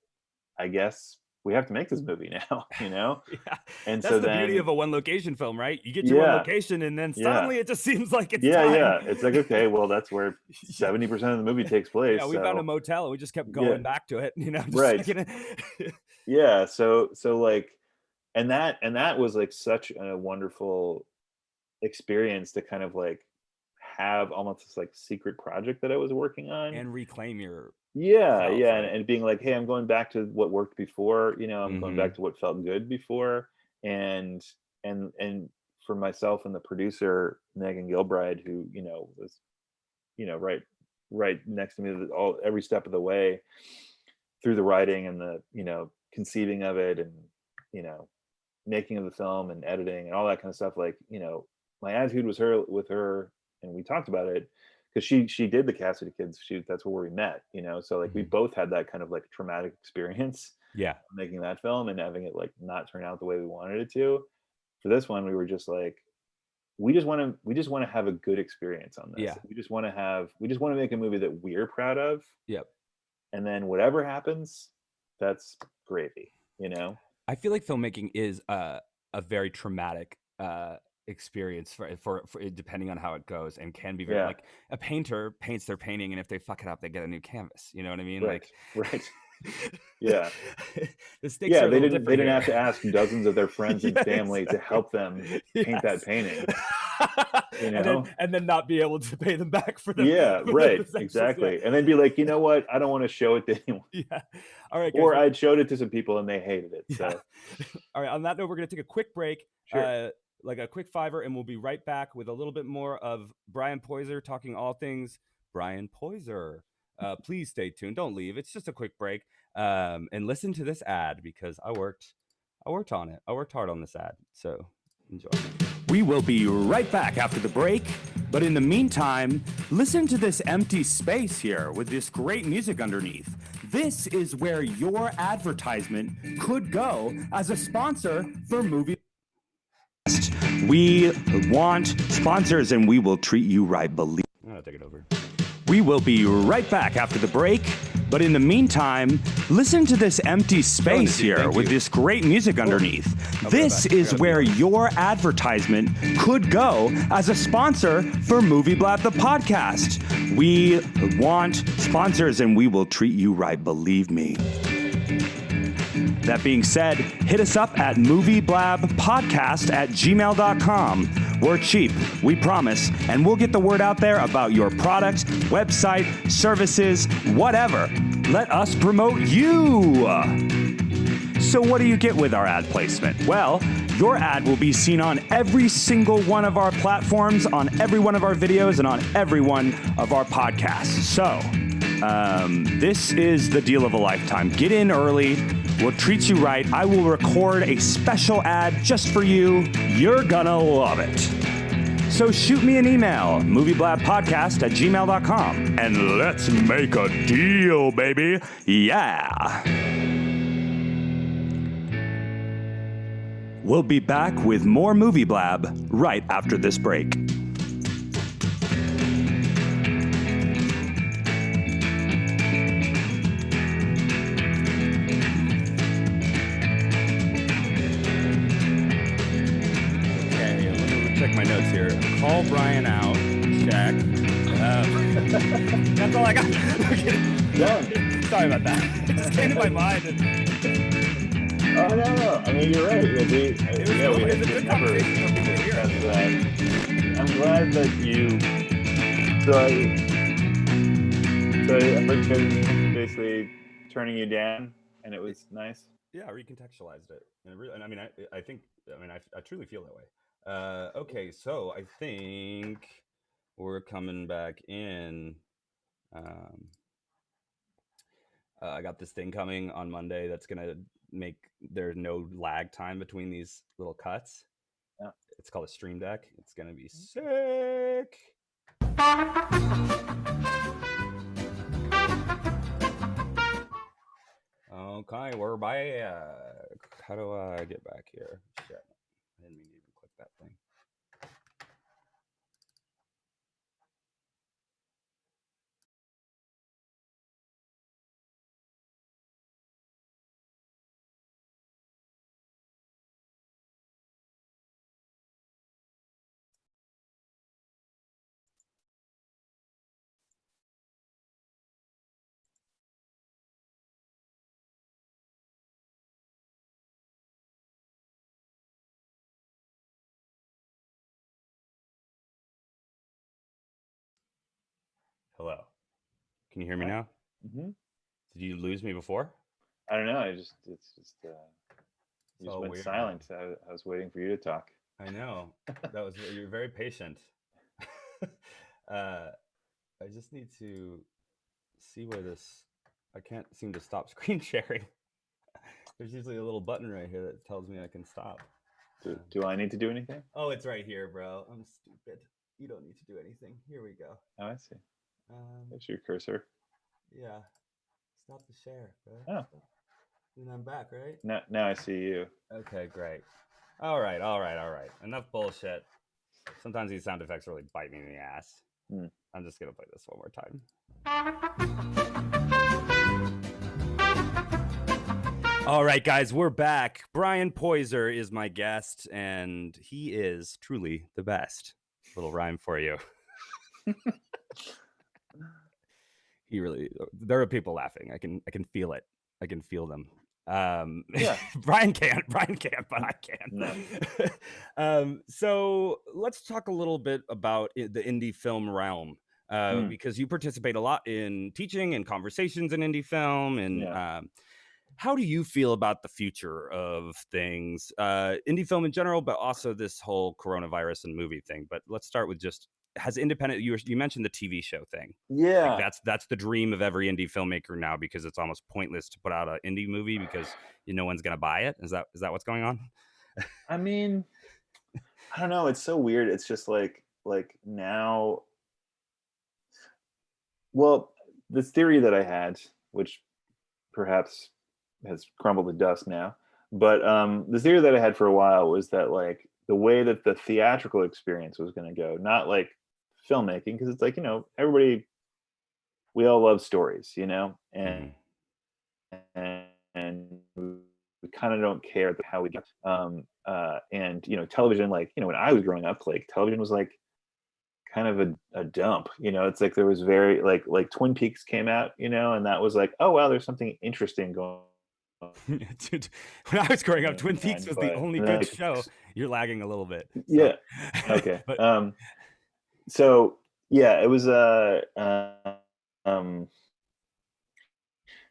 I guess we have to make this movie now, you know? Yeah. And that's so the then, beauty of a one location film, right? You get to one location and then suddenly it just seems like it's time. Yeah. It's like, okay, well, that's where 70% of the movie takes place. Yeah, we found a motel and we just kept going back to it, you know? Just right. Yeah. So like, and that was like such a wonderful experience to kind of like have almost this like secret project that I was working on and reclaim your and being like, hey, I'm going back to what worked before, you know, I'm going back to what felt good before, and for myself and the producer Megan Gilbride, who, you know, was, you know, right next to me every step of the way through the writing and the, you know, conceiving of it and, you know, making of the film and editing and all that kind of stuff. Like, you know, my attitude was with her, and we talked about it because she did the Cassidy Kids shoot. That's where we met, you know. So like we both had that kind of like traumatic experience, making that film and having it like not turn out the way we wanted it to. For this one, we were just like, we just want to have a good experience on this. We just want to make a movie that we're proud of. And then whatever happens, that's gravy, you know. I feel like filmmaking is a very traumatic experience for depending on how it goes, and can be very like a painter paints their painting, and if they fuck it up, they get a new canvas. You know what I mean? Right. Like, right. Yeah. The stakes are they didn't have to ask dozens of their friends and family to help them paint that painting. You know, and then not be able to pay them back for them. Yeah, right. Exactly. And then be like, you know what? I don't want to show it to anyone. All right. Guys, or I'd showed it to some people and they hated it. So. All right. On that note, we're gonna take a quick break. Sure. Like a quick $5, and we'll be right back with a little bit more of Brian Poiser talking all things Brian Poiser. Please stay tuned. Don't leave. It's just a quick break. And listen to this ad because I worked on it. I worked hard on this ad. So enjoy. We will be right back after the break. But in the meantime, listen to this empty space here with this great music underneath. This is where your advertisement could go as a sponsor for Movie. We want sponsors and we will treat you right. Believe. I'll take it over. We will be right back after the break. But in the meantime, listen to this empty space here with this great music underneath. This is where your advertisement could go as a sponsor for Movie Blab the podcast. We want sponsors and we will treat you right. Believe me. That being said, hit us up at movieblabpodcast@gmail.com. We're cheap, we promise, and we'll get the word out there about your product, website, services, whatever. Let us promote you. So what do you get with our ad placement? Well, your ad will be seen on every single one of our platforms, on every one of our videos, and on every one of our podcasts. So, this is the deal of a lifetime. Get in early. We'll treat you right. I will record a special ad just for you. You're gonna love it. So shoot me an email, movieblabpodcast@gmail.com, and let's make a deal, baby. Yeah. We'll be back with more Movie Blab right after this break. Check my notes here. Call Brian out. Check. That's all I got. Done. Sorry about that. It just came to my mind. Oh no! I mean, you're right. It was, Yeah, cool. we It was had a good good numbers. conversation for people to hear. I'm glad that you. So I heard him basically turning you down, and it was nice. Yeah, I recontextualized it, and I mean, I think, I mean, I truly feel that way. Okay, so I think we're coming back in. Um, I got this thing coming on Monday that's gonna make there's no lag time between these little cuts. Yeah. It's called a Stream Deck. It's gonna be sick. Okay, we're back. How do I get back here? Shit, I didn't mean to even click that thing. Hello. Can you hear me Hi. now? Hmm. Did you lose me before? I don't know. It's just you just So went weird. silent. I was waiting for you to talk. I know. You're very patient. I just need to see where this. I can't seem to stop screen sharing. There's usually a little button right here that tells me I can stop. Do I need to do anything? Oh, it's right here, bro. I'm stupid. You don't need to do anything. Here we go. Oh, I see. Um, There's your cursor. yeah. Stop the share, bro. Oh. Stop. And I'm back, right? Now I see you. Okay, great. All right. Enough bullshit. Sometimes these sound effects really bite me in the ass. I'm just gonna play this one more time. All right, guys, we're back. Brian Poiser is my guest, and he is truly the best. Little rhyme for you. He really. There are people laughing. I can feel it. I can feel them. Yeah. Brian can't, but I can. No. So let's talk a little bit about the indie film realm, because you participate a lot in teaching and conversations in indie film. And how do you feel about the future of things, indie film in general, but also this whole coronavirus and movie thing? But let's start with just, has independent, you mentioned the TV show thing. Yeah. Like that's the dream of every indie filmmaker now, because it's almost pointless to put out an indie movie because no one's going to buy it. Is that what's going on? I mean, I don't know. It's so weird. It's just like now. Well, this theory that I had, which perhaps has crumbled to dust now, but the theory that I had for a while was that like the way that the theatrical experience was going to go, not like filmmaking, because it's like, everybody, we all love stories, and we kind of don't care how we get and television, like when I was growing up, like television was like kind of a dump. It's like there was very like Twin Peaks came out, and that was like, oh wow, there's something interesting going on. Dude, when I was growing up, Twin Peaks was the only good show. You're lagging a little bit. So. Yeah. Okay. But, so yeah, it was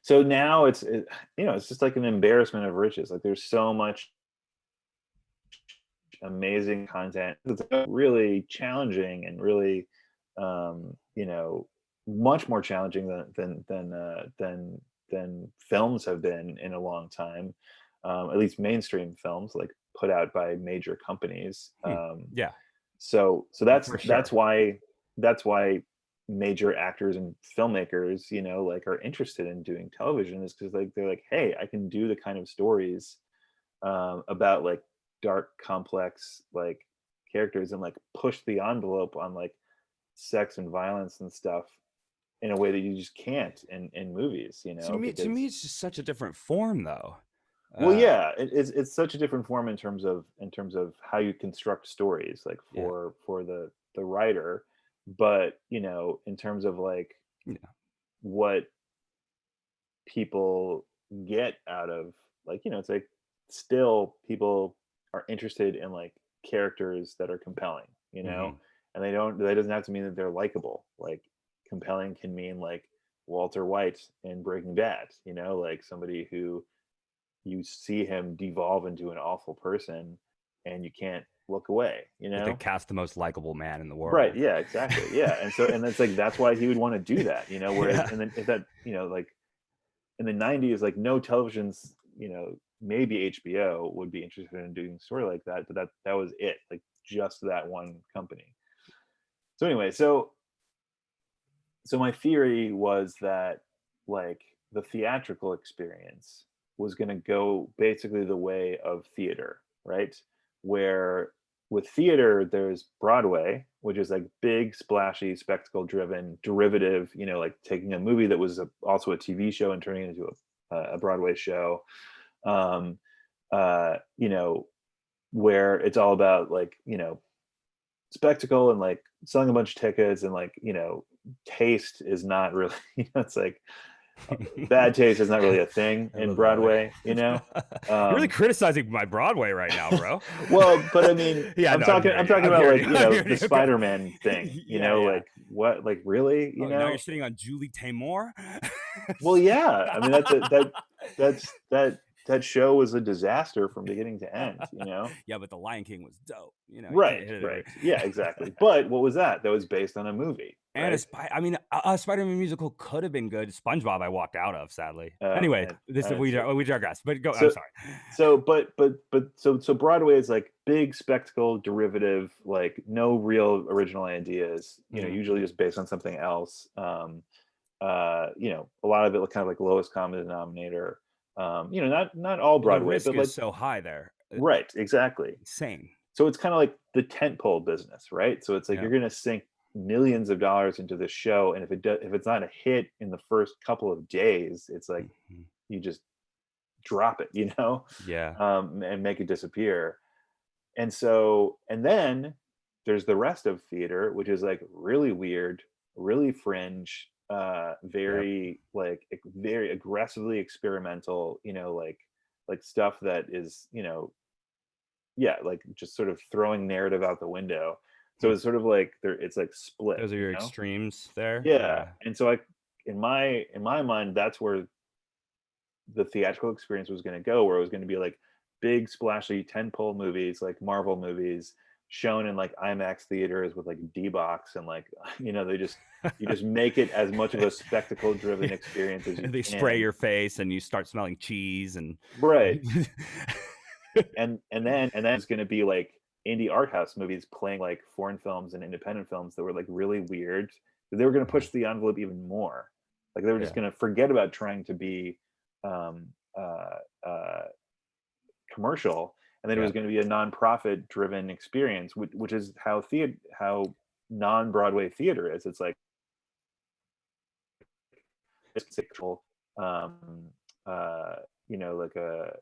so now it's just like an embarrassment of riches. Like there's so much amazing content. It's really challenging and really much more challenging than films have been in a long time. At least mainstream films, like put out by major companies. Yeah. So that's why major actors and filmmakers, like are interested in doing television, is because like they're like, hey, I can do the kind of stories about like dark, complex like characters and like push the envelope on like sex and violence and stuff in a way that you just can't in movies. To me, it's just such a different form, though. Well, yeah, it's such a different form in terms of how you construct stories, like for the writer, but in terms of like what people get out of, like, it's like still people are interested in like characters that are compelling, you know, and that doesn't have to mean that they're likable. Like compelling can mean like Walter White in Breaking Bad, you know, like somebody who you see him devolve into an awful person and you can't look away, you Like know? they cast the most likable man in the world. Right. Yeah, exactly. Yeah. And that's like, that's why he would want to do that, you know, whereas, Yeah. and then if that, you know, like in the 90s, like no televisions, you know, maybe HBO would be interested in doing a story like that, but that was it, like just that one company. So anyway, so my theory was that like the theatrical experience was going to go basically the way of theater, right? Where with theater there's Broadway, which is like big splashy spectacle driven derivative, you know, like taking a movie that was also a TV show and turning it into a Broadway show. You know, where it's all about like, you know, spectacle and like selling a bunch of tickets, and like, you know, taste is not really, you know, it's like bad taste is not really a thing in Broadway, you know. You're really criticizing my Broadway right now, bro. Well, but I mean, yeah, I'm no, talking about like, you know, the you. Spider-Man thing, you Yeah, know, yeah. like what, like really, you Now know? you're sitting on Julie Taymor. Well, yeah, I mean that show was a disaster from beginning to end, you know. Yeah, but The Lion King was dope. You know, you can't Right, hit it right, every- yeah, exactly. But what was that? That was based on a movie, And right? a Spider-Man musical could have been good. SpongeBob, I walked out of, sadly. Oh, Anyway, man, this I we didn't see it. digress. But go. I'm So, sorry. so Broadway is like big spectacle derivative, like no real original ideas, you know, usually just based on something else. You know, a lot of it kind of like lowest common denominator. You know, not all The Broadway, risk but is like so high there. right, exactly. Insane. So it's kind of like the tentpole business, right? So it's like Yeah. you're going to sink millions of dollars into this show, and if it's not a hit in the first couple of days, it's like you just drop it, you know, Yeah. and make it disappear. And so, and then there's the rest of theater, which is like really weird, really fringe, very like very aggressively experimental, you know, like stuff that is, you know, yeah, like just sort of throwing narrative out the window. So it's sort of like it's like split. Those are your you know? extremes there. Yeah. And so in my mind, that's where the theatrical experience was going to go, where it was going to be like big splashy tentpole movies, like Marvel movies, shown in like IMAX theaters with like D-Box, and like, you know, you just make it as much of a spectacle driven experience as you They can. spray your face and you start smelling cheese and right. and then it's going to be like indie art house movies playing like foreign films and independent films that were like really weird. They were going to push the envelope even more. Like they were just going to forget about trying to be commercial, and then it was going to be a non-profit driven experience, which is how non-Broadway theater is. It's like you know, like a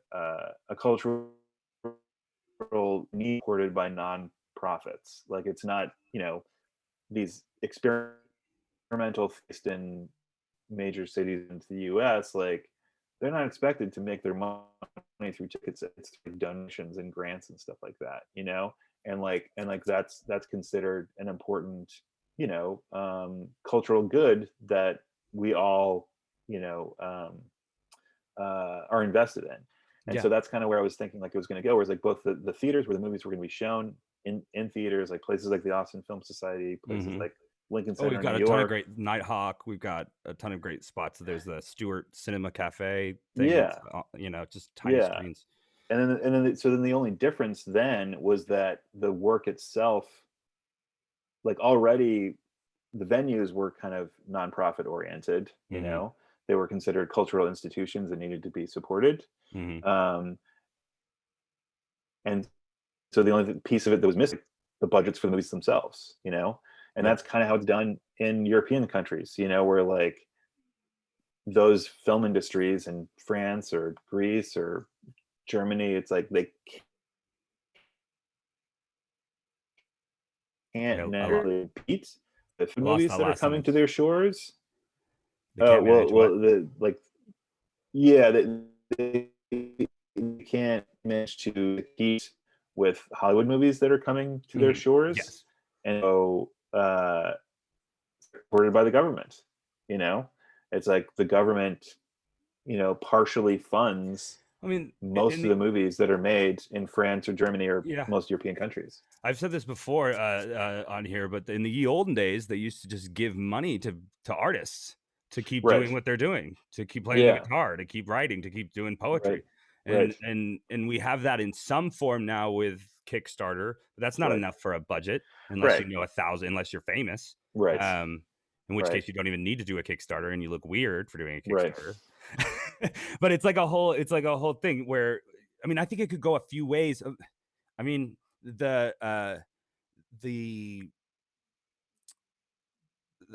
cultural need supported by non-profits. Like it's not, you know, these experimental feast in major cities into the US, like they're not expected to make their money through tickets. It's through donations and grants and stuff like that, you know. And that's considered an important, you know, cultural good that we all, you know, are invested in. And so that's kind of where I was thinking like it was going to go, whereas like both the theaters where the movies were going to be shown in theaters, like places like the Austin Film Society, places like Lincoln Center, we've got New a ton of York. great Nighthawk. We've got a ton of great spots. There's the Stewart Cinema Cafe thing. Yeah. You know, just tiny screens. And then the only difference then was that the work itself, like already the venues were kind of nonprofit oriented, you know, they were considered cultural institutions that needed to be supported. And so the only piece of it that was missing, the budgets for the movies themselves, you know, and that's kind of how it's done in European countries, you know, where like those film industries in France or Greece or Germany, it's like they can't necessarily compete with movies that are coming to their shores. They they can't manage to compete with Hollywood movies that are coming to their shores. Yes. And so supported by the government, it's like the government, partially funds I mean, most of the movies that are made in France or Germany or Yeah. most European countries. I've said this before on here, but in the ye olden days, they used to just give money to artists to keep Right. doing what they're doing, to keep playing the guitar, to keep writing, to keep doing poetry. Right. And we have that in some form now with Kickstarter, but that's not Right. enough for a budget unless Right. you know 1,000, unless you're famous. Right. In which Right. case you don't even need to do a Kickstarter and you look weird for doing a Right. Kickstarter. But it's like a whole thing where, I mean, I think it could go a few ways. I mean, I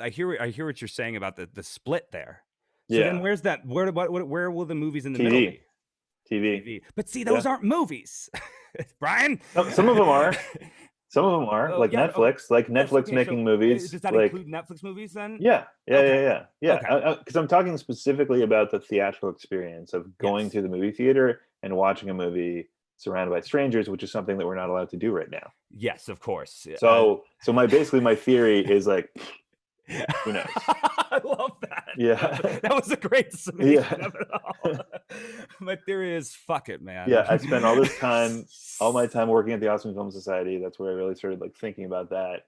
hear what you're saying about the split there. So then where's that? Where will the movies in the middle be? TV. But see, those aren't movies, Brian. Some of them are. Some of them are Oh, like yeah, Netflix, okay, making so movies. Does that like, include Netflix movies then? Yeah. Okay. Because I'm talking specifically about the theatrical experience of going to the movie theater and watching a movie surrounded by strangers, which is something that we're not allowed to do right now. Yes, of course. So my theory is like, who knows? I love that. Yeah. That was a great summation of it all. My theory is fuck it, man. Yeah, I spent all my time working at the Austin Film Society. That's where I really started like thinking about that.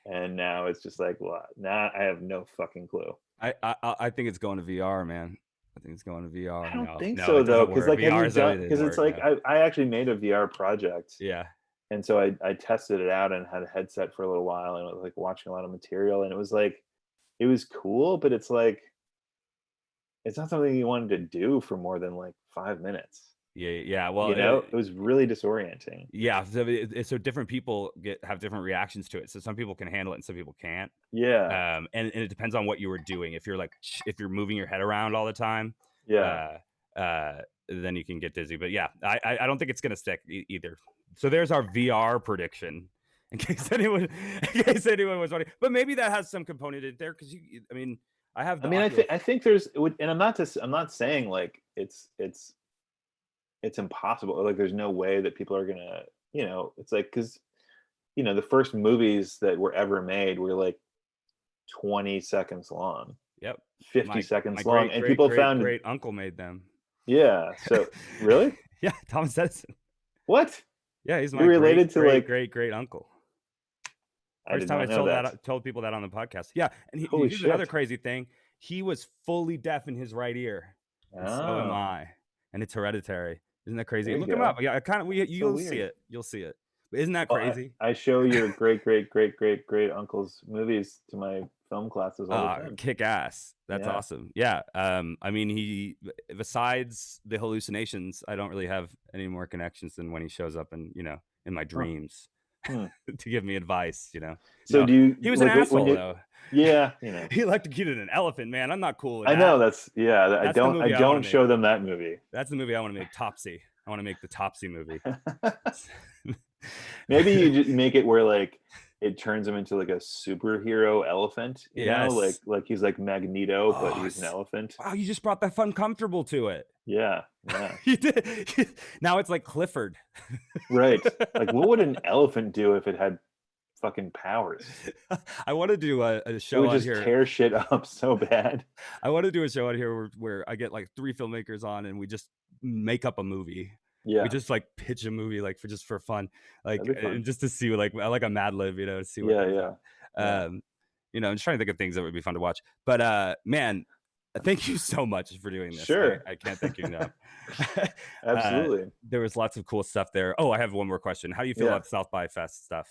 And now it's just like, well, now I have no fucking clue. I think it's going to VR, man. I think it's going to VR. I don't think so though, because like because it's like I actually made a VR project. Yeah. And so I tested it out and had a headset for a little while and was like watching a lot of material, and it was cool, but it's like it's not something you wanted to do for more than like 5 minutes. Yeah. Well, it was really disorienting. Yeah. So different people have different reactions to it. So some people can handle it and some people can't. Yeah. And it depends on what you were doing. If you're moving your head around all the time, yeah. Then you can get dizzy. But yeah, I don't think it's gonna stick either. So there's our VR prediction. In case anyone was wondering, but maybe that has some component in there because I think there's, and I'm not saying like it's impossible. Like there's no way that people are gonna, it's like, because the first movies that were ever made were like 20 seconds long. Yep. 50 seconds long, and people found great uncle made them. Yeah. So really? Yeah, Thomas Edison. What? Yeah, he's my related to great uncle. First I time I told people that on the podcast. Yeah, and here's another crazy thing. He was fully deaf in his right ear. And so am I, and it's hereditary. Isn't that crazy? Look him up. Yeah, you'll see it. You'll see it. But isn't that crazy? I show your great uncle's movies to my film classes all the time. Kick ass. That's awesome. Yeah. I mean, he, besides the hallucinations, I don't really have any more connections than when he shows up in my dreams to give me advice. So he was an asshole though. Yeah. He electrocuted an elephant, man. I'm not cool with that. I know I That's don't show them that movie. That's the movie I want to make. Topsy. I want to make the Topsy movie. Maybe you just make it where like it turns him into like a superhero elephant, like he's like Magneto, but he's an elephant. Wow, you just brought that fun comfortable to it. Yeah. You did. Now it's like Clifford. Right. Like what would an elephant do if it had fucking powers? I want to do a show it would on just here. Tear shit up so bad. I want to do a show on here where I get like 3 filmmakers on and we just make up a movie. Yeah, we just like pitch a movie like for fun, like and just to see like a Mad Lib, to see what. I'm just trying to think of things that would be fun to watch. But man, thank you so much for doing this. Sure, I can't thank you enough. Absolutely. There was lots of cool stuff there. Oh, I have one more question. How do you feel about South by Fest stuff?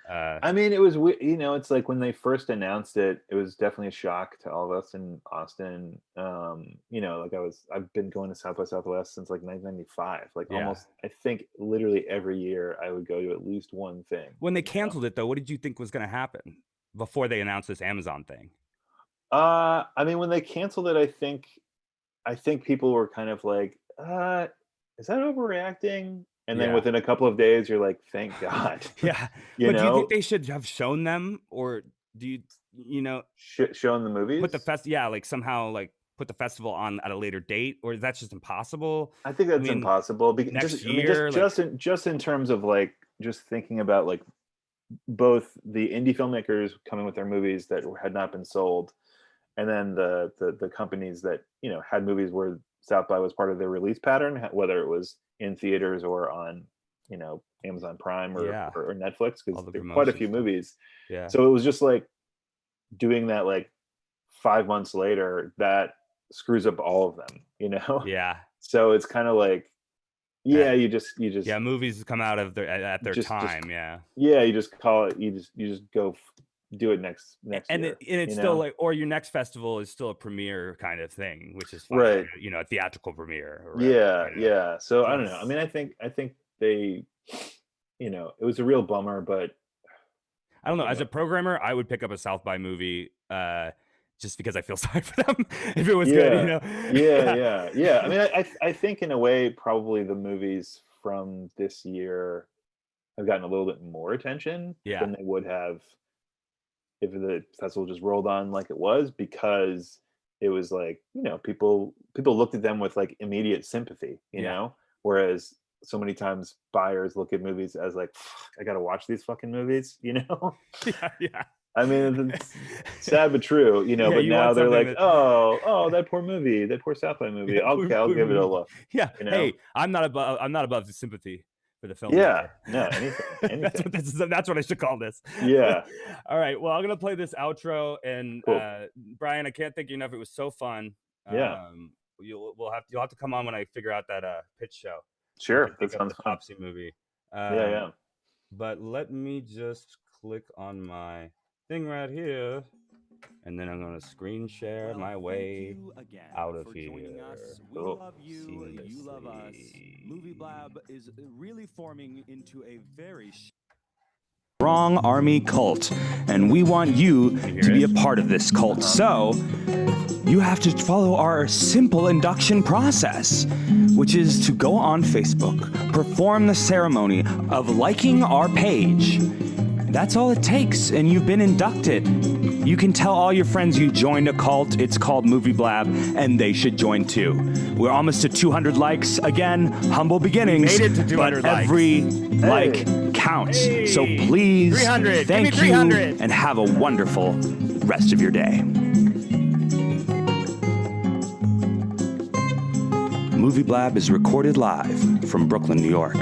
I mean, it was, it's like when they first announced it, it was definitely a shock to all of us in Austin. Like I've been going to South by Southwest since like 1995. Like almost, I think literally every year I would go to at least one thing. When they canceled it though, what did you think was going to happen before they announced this Amazon thing? I mean, when they canceled it, I think people were kind of like, is that overreacting? And then within a couple of days, you're like, thank God. Yeah. Do you think they should have shown them, or do you, shown the movies? Put the like somehow like put the festival on at a later date, or that's just impossible? I think that's mean, impossible because next year, just in terms of like just thinking about like both the indie filmmakers coming with their movies that had not been sold, and then the companies that had movies where South by was part of their release pattern, whether it was in theaters or on Amazon Prime or Netflix, because there are quite a few movies. Yeah. So it was just like doing that like 5 months later, that screws up all of them, Yeah. So it's kind of like, you just movies come out of at their time. You just call it, you just go do it next and year, it's still like, or your next festival is still a premiere kind of thing, which is fine, right? A theatrical premiere. Or Yeah. So I don't know. I mean, I think they, it was a real bummer, but I don't know. As a programmer, I would pick up a South by movie, just because I feel sorry for them if it was good, Yeah. I mean, I think in a way, probably the movies from this year have gotten a little bit more attention than they would have if the festival just rolled on like it was, because it was like, people looked at them with like immediate sympathy, whereas so many times buyers look at movies as like, I gotta watch these fucking movies, Yeah. I mean, it's sad but true, but now they're like, oh, that poor movie, that poor South by movie. Okay, I'll give it a look. Yeah. Hey, I'm not above the sympathy for the film. Yeah. No, anything. That's what I should call this. Yeah. All right. Well, I'm gonna play this outro, and cool. Brian, I can't thank you enough. It was so fun. Yeah. You'll have to come on when I figure out that pitch show. Sure. That sounds the fun. Popsy movie. Yeah. But let me just click on my thing right here, and then I'm going to screen share my way out of here. We love you. You love us. Movie Blab is really forming into a very strong army cult, and we want you to be a part of this cult. So you have to follow our simple induction process, which is to go on Facebook, perform the ceremony of liking our page. That's all it takes, and you've been inducted. You can tell all your friends you joined a cult. It's called Movie Blab, and they should join too. We're almost to 200 likes. Again, humble beginnings. We made it to 200 but every like counts. So please, 300. thank Give me 300. you, and have a wonderful rest of your day. Movie Blab is recorded live from Brooklyn, New York.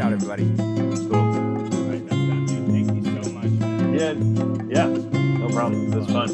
Out, everybody. Cool. All right, that's done, dude. Thank you so much. Yeah. No problem. It was fun.